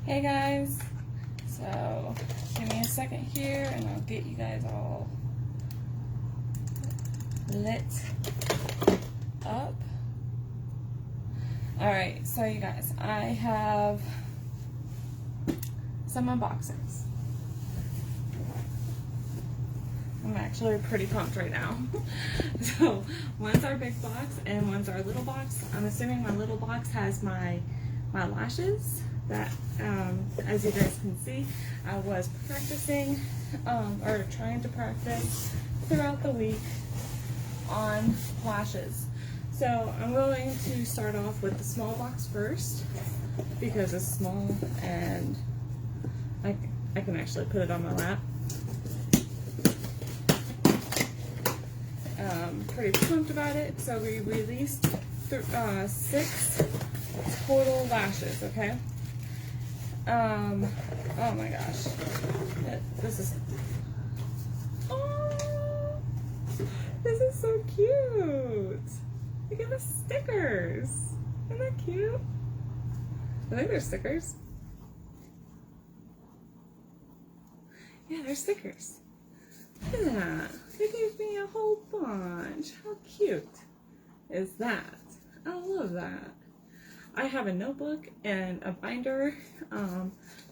Hey guys, so give me a second here and I'll get you guys all lit up. Alright, so you guys, I have some unboxings. I'm actually pretty pumped right now. So one's our big box and one's our little box. I'm assuming my little box has my lashes that, as you guys can see, I was practicing or trying to practice throughout the week on lashes. So I'm going to start off with the small box first because it's small and I can actually put it on my lap. Pretty pumped about it. So we released 6 total lashes, okay? Oh my gosh. This is so cute. Look at the stickers. Isn't that cute? I think they're stickers. Yeah, they're stickers. Look at that. They gave me a whole bunch. How cute is that? I love that. I have a notebook and a binder,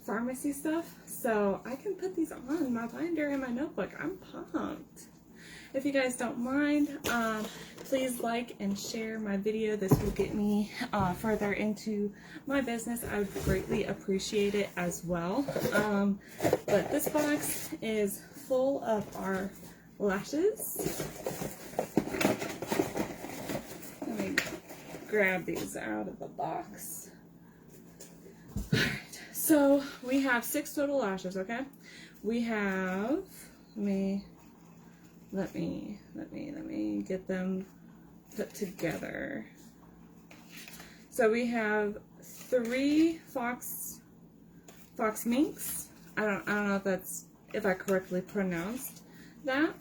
Farmasi stuff, so I can put these on my binder and my notebook. I'm pumped. If you guys don't mind, please like and share my video. This will get me further into my business. I would greatly appreciate it as well. But this box is full of our lashes. Let me grab these out of the box. Alright, so we have 6 total lashes, okay? We have, let me get them put together. So we have 3 fox minks. I don't know if I correctly pronounced that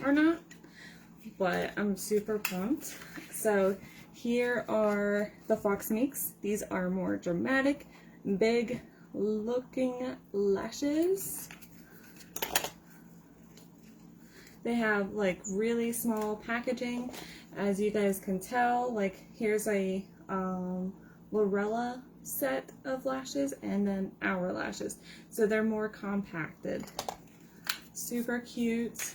or not, but I'm super pumped. So here are the fox minks. These are more dramatic, big looking lashes. They have like really small packaging, as you guys can tell. Like here's a Lorella set of lashes and then our lashes, so they're more compacted. Super cute.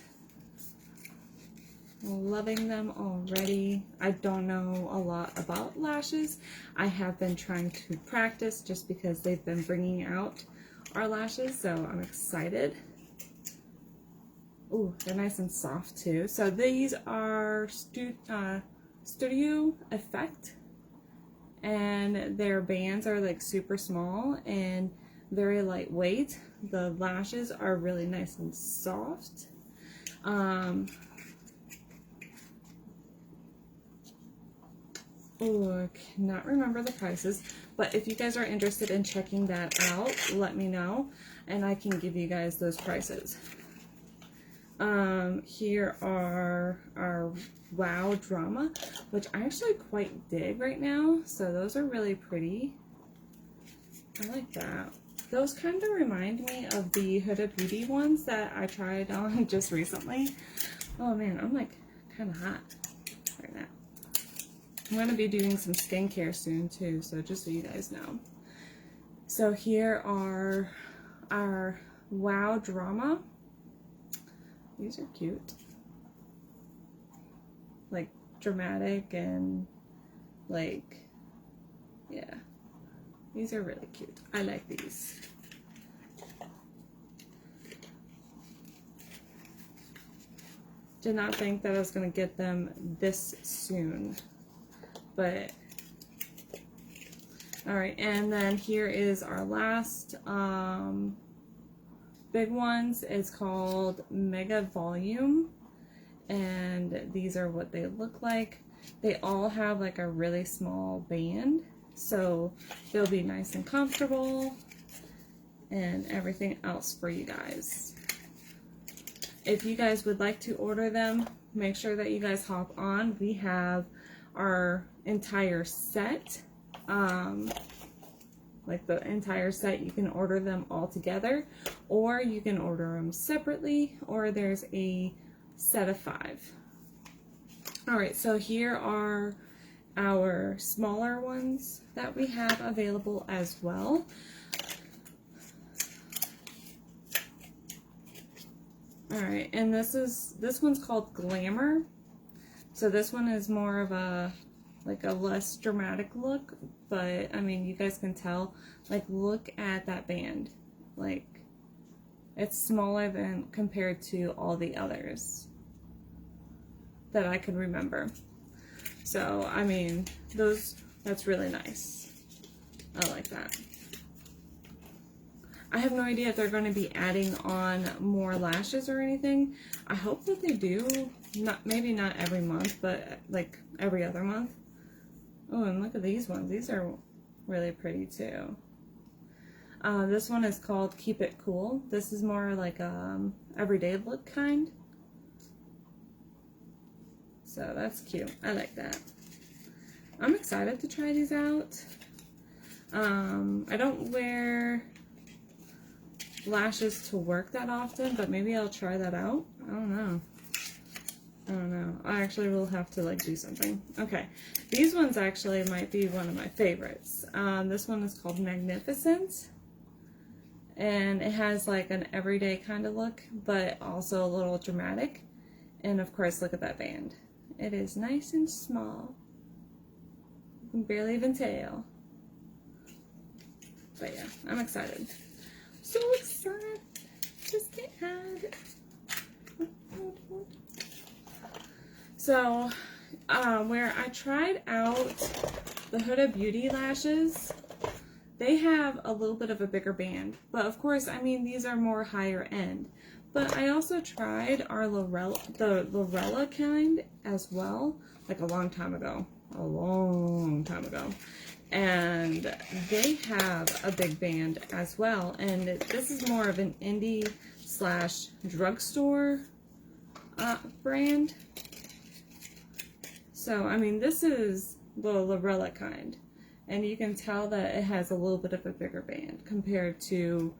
Loving them already. I don't know a lot about lashes. I have been trying to practice just because they've been bringing out our lashes, so I'm excited. Ooh, they're nice and soft too. So these are Studio Effect, and their bands are like super small and very lightweight. The lashes are really nice and soft. Oh, I cannot remember the prices, but if you guys are interested in checking that out, let me know and I can give you guys those prices. Here are our Wow Drama, which I actually quite dig right now, so those are really pretty. I like that. Those kind of remind me of the Huda Beauty ones that I tried on just recently. Oh man, I'm like kind of hot right now. I'm going to be doing some skincare soon too, so just so you guys know. So here are our Wow Drama. These are cute. Like dramatic and like, yeah. These are really cute. I like these. Did not think that I was going to get them this soon. But, alright, and then here is our last big ones. It's called Mega Volume, and these are what they look like. They all have like a really small band, so they'll be nice and comfortable and everything else for you guys. If you guys would like to order them, make sure that you guys hop on. We have our entire set like the entire set. You can order them all together, or you can order them separately, or there's a set of 5. All right, so here are our smaller ones that we have available as well. All right, and this one's called Glamour. So this one is more of a less dramatic look, but I mean, you guys can tell, like, look at that band. Like, it's smaller than compared to all the others that I could remember. So, I mean, that's really nice. I like that. I have no idea if they're going to be adding on more lashes or anything. I hope that they do. Maybe not every month, but like every other month. Oh, and look at these ones. These are really pretty too. This one is called Keep It Cool. This is more like everyday look kind. So that's cute. I like that. I'm excited to try these out. I don't wear lashes to work that often, but maybe I'll try that out. I don't know. I actually will have to like do something. Okay, these ones actually might be one of my favorites. This one is called Magnificent, and it has like an everyday kind of look, but also a little dramatic. And of course, look at that band. It is nice and small. You can barely even tell. But yeah, I'm excited. So excited. Just can't hide it. So, where I tried out the Huda Beauty lashes, they have a little bit of a bigger band. But of course, I mean, these are more higher end. But I also tried our the Lorella kind as well, like a long time ago. And they have a big band as well. And this is more of an indie / drugstore brand. So, I mean, this is the Lorella kind. And you can tell that it has a little bit of a bigger band compared to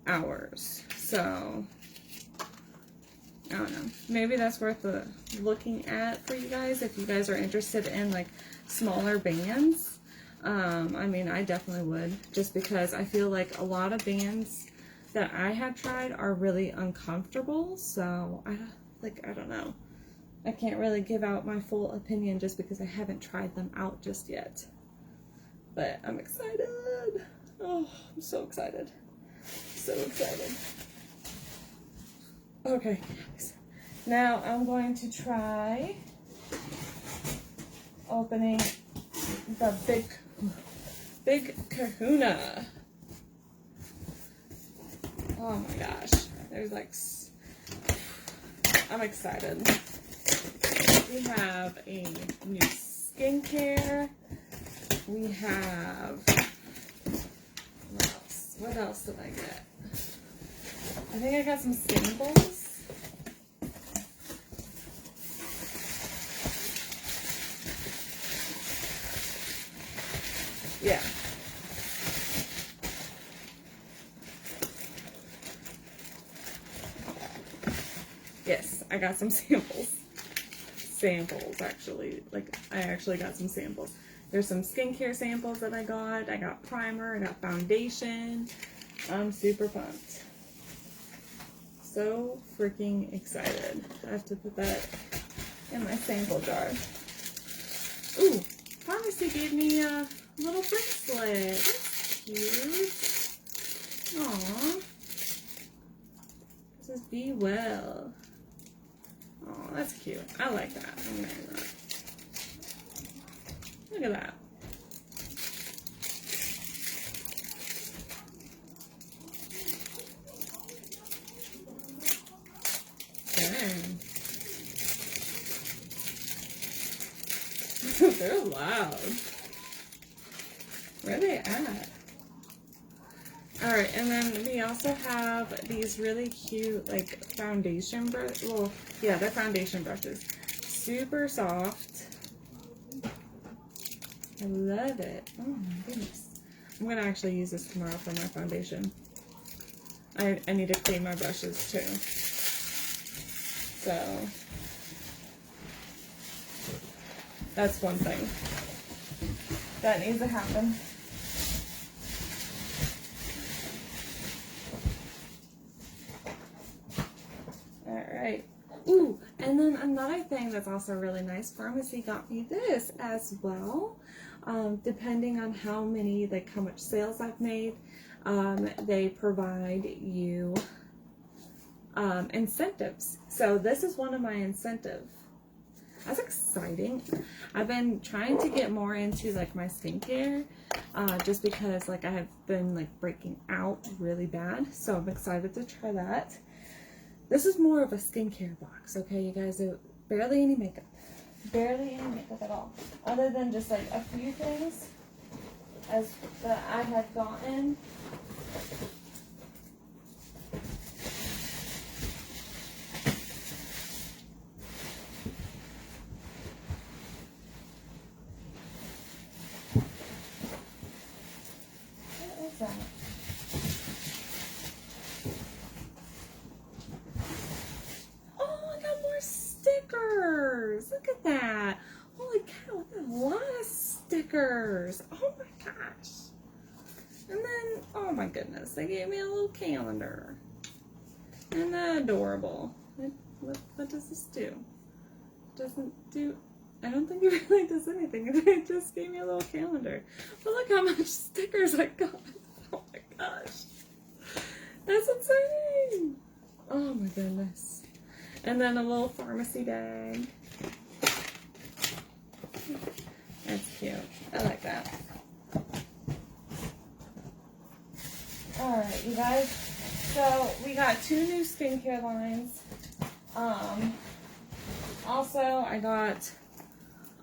ours. So, I don't know. Maybe that's worth looking at for you guys if you guys are interested in like smaller bands. I mean, I definitely would, just because I feel like a lot of bands that I have tried are really uncomfortable. So I don't know. I can't really give out my full opinion just because I haven't tried them out just yet. But I'm excited. Oh, I'm so excited. So excited. Okay, now I'm going to try opening the big kahuna. Oh my gosh, there's like, I'm excited. We have a new skincare. We have, what else did I get? I think I got some samples. Yeah. Yes, I got some samples. Actually. Like, I actually got some samples. There's some skincare samples that I got. I got primer, I got foundation. I'm super pumped. So freaking excited. I have to put that in my sample jar. Ooh, Farmasi gave me a little bracelet. That's cute. Aww. This is Be Well. Oh, that's cute. I like that. I'm wearing that. Look at that. Dang. They're loud. Where are they at? Alright, and then we also have these really cute, like, foundation brush. Well, yeah, they're foundation brushes. Super soft. I love it. Oh my goodness. I'm going to actually use this tomorrow for my foundation. I need to clean my brushes too. So, that's one thing that needs to happen. Alright. Ooh, and then another thing that's also really nice, Farmasi got me this as well. Depending on how many, like how much sales I've made, they provide you incentives. So this is one of my incentives. That's exciting. I've been trying to get more into like my skincare, just because like I have been like breaking out really bad. So I'm excited to try that. This is more of a skincare box, okay, you guys? Barely any makeup. Barely any makeup at all. Other than just like a few things as that I had gotten. What is that? Stickers! Look at that! Holy cow, that's a lot of stickers! Oh my gosh! And then, oh my goodness, they gave me a little calendar. Isn't that adorable? What does this do? It doesn't do... I don't think it really does anything. It just gave me a little calendar. But look how much stickers I got! Oh my gosh! That's insane! Oh my goodness. And then a little Farmasi bag. That's cute. I like that. Alright, you guys. So, we got 2 new skincare lines. Also, I got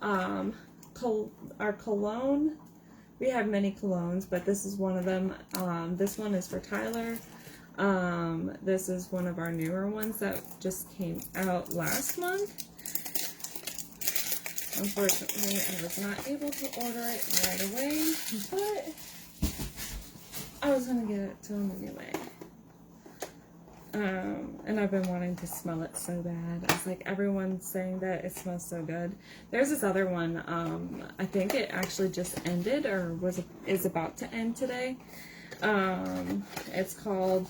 our cologne. We have many colognes, but this is one of them. This one is for Tyler. This is one of our newer ones that just came out last month. Unfortunately, I was not able to order it right away, but I was going to get it to him anyway. And I've been wanting to smell it so bad. It's like everyone's saying that it smells so good. There's this other one, I think it actually just ended or is about to end today. It's called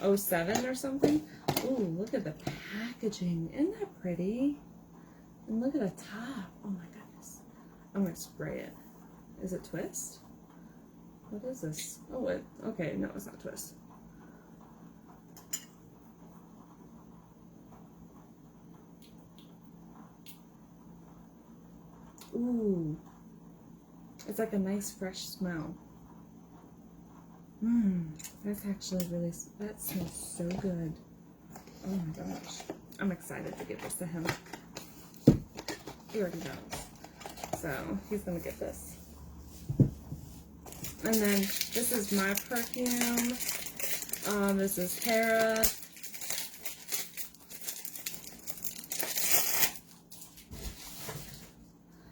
07 or something. Ooh, look at the packaging. Isn't that pretty? And look at the top. Oh my goodness. I'm going to spray it. Is it Twist? What is this? Oh, okay, no, it's not Twist. Ooh. It's like a nice fresh smell. That's actually really, that smells so good. Oh my gosh. I'm excited to give this to him. He already knows. So, he's going to get this. And then, this is my perfume. This is Hera.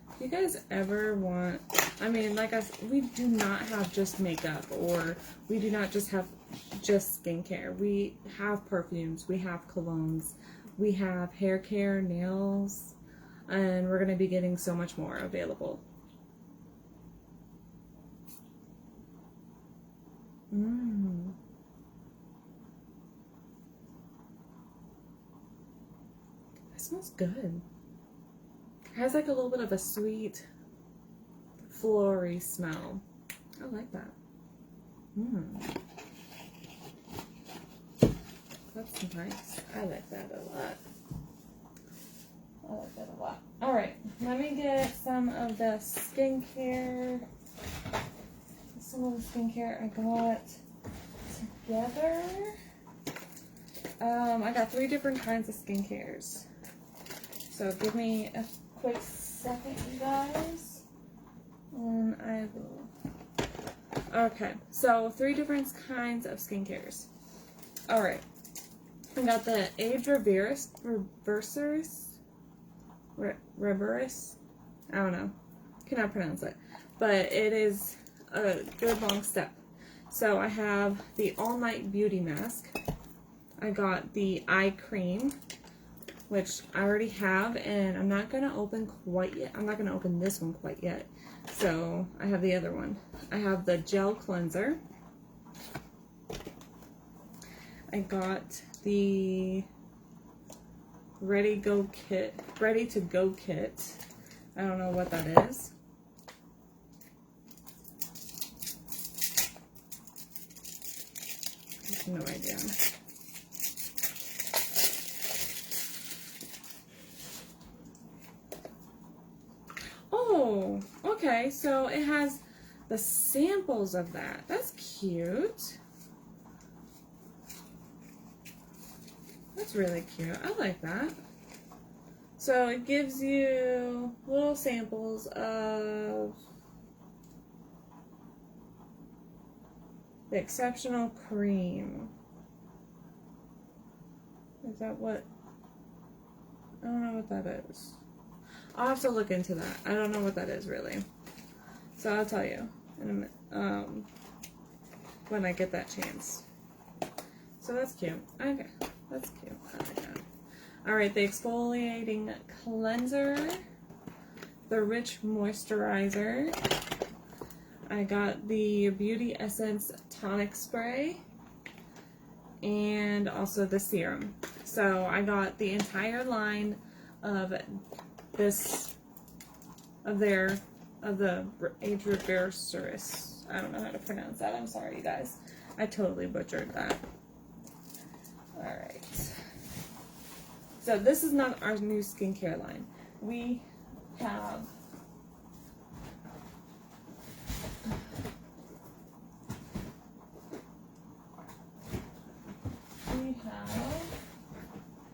If you guys ever want, I mean, like we do not have just makeup, or we do not just have just skincare. We have perfumes, we have colognes, we have hair care, nails, and we're going to be getting so much more available. That smells good. It has like a little bit of a sweet, floral smell. I like that. That's nice. I like that a lot. I like that a lot. Alright, let me get some of the skincare. Some of the skincare I got together. I got 3 different kinds of skincares. So give me a quick second, you guys. And I will. Okay, so 3 different kinds of skincares. Alright. I got the Age Reversers. I don't know. Cannot pronounce it. But it is a good long step. So I have the All Night Beauty Mask. I got the eye cream, which I already have, and I'm not going to open quite yet. I'm not going to open this one quite yet. So I have the other one. I have the gel cleanser. I got the Ready to Go kit. I don't know what that is. I have no idea. Oh, okay, so it has the samples of that. That's cute. That's really cute. I like that. So it gives you little samples of the exceptional cream. Is that what? I don't know what that is. I'll have to look into that. I don't know what that is really. So I'll tell you in a minute, when I get that chance. So that's cute. Okay, that's cute. I like that. Alright, the exfoliating cleanser, the rich moisturizer. I got the Beauty Essence tonic spray and also the serum. So I got the entire line of this, of the age reverse. I don't know how to pronounce that. I'm sorry, you guys. I totally butchered that. Alright. So this is not our new skincare line. We have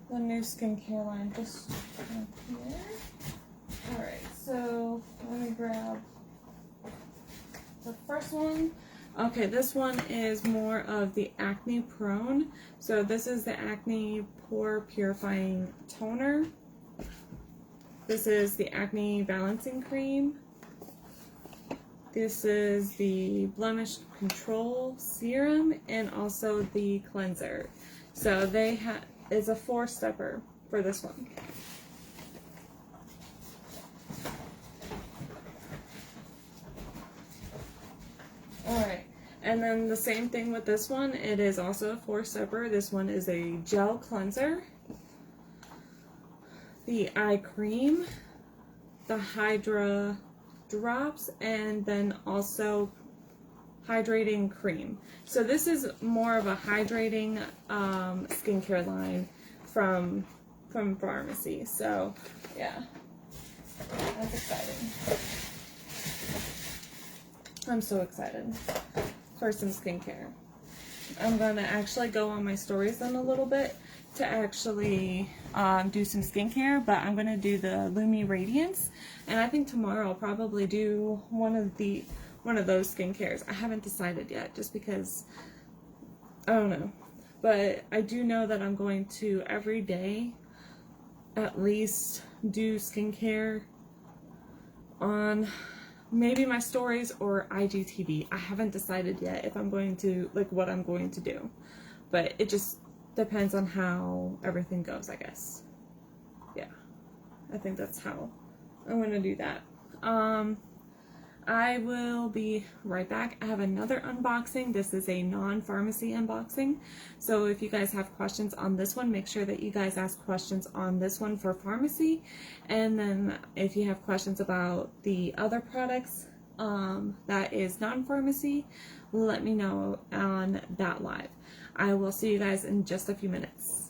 the new skincare line just up here. Alright, so let me grab the first one. Okay, this one is more of the acne prone. So this is the acne pore purifying toner. This is the acne balancing cream. This is the blemish control serum and also the cleanser. So they have, it's a 4-stepper for this one. Alright, and then the same thing with this one. It is also a 4-stepper. This one is a gel cleanser, the eye cream, the Hydra drops, and then also hydrating cream. So this is more of a hydrating skincare line from Farmasi. So yeah, that's exciting. I'm so excited for some skincare. I'm gonna actually go on my stories in a little bit to actually do some skincare, but I'm gonna do the Lumi Radiance, and I think tomorrow I'll probably do one of those skincares. I haven't decided yet, just because I don't know, but I do know that I'm going to every day at least do skincare on maybe my stories or IGTV. I haven't decided yet if I'm going to, like, what I'm going to do, but it just depends on how everything goes, I guess. Yeah, I think that's how I'm going to do that. I will be right back. I have another unboxing. This is a non-Farmasi unboxing. So if you guys have questions on this one, make sure that you guys ask questions on this one for Farmasi. And then if you have questions about the other products that is non-Farmasi, let me know on that live. I will see you guys in just a few minutes.